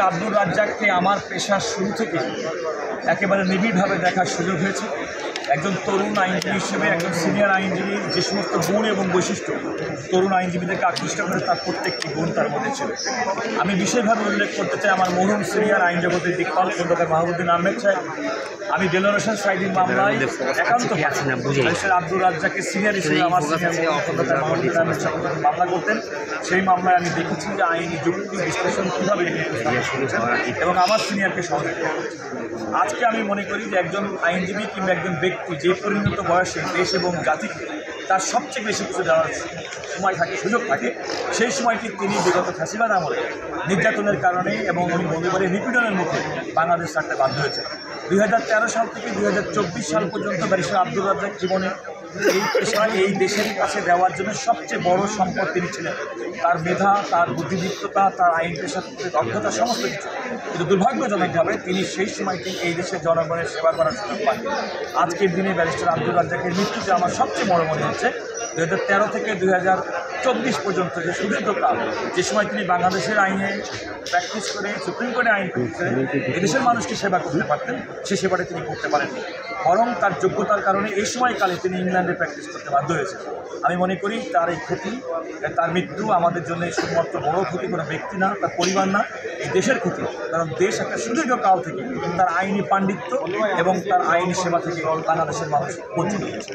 আব্দুর রাজ্জাককে আমার পেশার শুরু থেকে একেবারে নিবিড়ভাবে দেখার সুযোগ হয়েছে। একজন তরুণ আইনজীবী হিসেবে, একজন সিনিয়র আইনজীবীর যে সমস্ত গুণ এবং বৈশিষ্ট্য তরুণ আইনজীবীদেরকে আকৃষ্ট করে, তার প্রত্যেকটি গুণ তার মধ্যে ছিল। আমি বিশেষভাবে উল্লেখ করতে চাই আমার মরহুম সিনিয়র আইন জগতের দিকপাল খন্দকার মাহবুদ্দিন আহমেদ সাহেব। আমি ডেলোরেশন সাইডিং মামলায় একান্ত আব্দুর রাজ্জাকের সিনিয়র হিসেবে আমার সিনিয়র খন্দকার মাহবুদ্দিন আহমেদ সাহেব মামলা করতেন। সেই মামলায় আমি দেখেছি যে আইনি যুক্তি বিশ্লেষণ কীভাবে এবং আমার সিনিয়রকে সহযোগিতা করেছে। আজকে আমি মনে করি যে একজন আইনজীবী কিংবা একজন ব্যক্তি যে পরিণত বয়সে দেশ এবং জাতিকে তার সবচেয়ে বেশি কিছু দেওয়ার সময় থাকে, সুযোগ থাকে, সেই সময়টি তিনি বিগত ফ্যাসিবাদ আমলে নির্যাতনের কারণে এবং আমি বলতে পারি নিপীড়নের মুখে বাংলাদেশ ছাড়তে বাধ্য হয়েছে। 2013 সাল থেকে 2024 সাল পর্যন্ত ব্যারিস্টার আব্দুর রাজ্জাক জীবনে এই পেশা এই দেশের কাছে দেওয়ার জন্য সবচেয়ে বড় সম্পদ তিনি ছিলেন। তার মেধা, তার বুদ্ধিদীপ্ততা, তার আইন পেশার দক্ষতা, সমস্ত কিছু। কিন্তু দুর্ভাগ্যজনকভাবে তিনি সেই সময়টি এই দেশের জনগণের সেবা করার সুযোগ পান। আজকের দিনে ব্যারিস্টার আব্দুর রাজ্জাকের মৃত্যুতে আমার সবচেয়ে বড় মনে হচ্ছে 2013 থেকে 2024 পর্যন্ত যে সুদীর্ঘকাল, যে সময় তিনি বাংলাদেশের আইনে প্র্যাকটিস করে, সুপ্রিম কোর্টে আইন করে এদেশের মানুষকে সেবা করতে পারতেন, সে সেবাটা তিনি করতে পারেননি। বরং তার যোগ্যতার কারণে এই সময়কালে তিনি ইংল্যান্ডে প্র্যাকটিস করতে বাধ্য হয়েছেন। আমি মনে করি তার এই ক্ষতি, তার মৃত্যু আমাদের জন্য শুধুমাত্র বড় ক্ষতি, কোনো ব্যক্তি না, তার পরিবার না, এই দেশের ক্ষতি। কারণ দেশ একটা সুদীর্ঘকাল থেকে তার আইনি পাণ্ডিত্য এবং তার আইনি সেবা থেকে বাংলাদেশের মানুষ বঞ্চিত হয়েছে।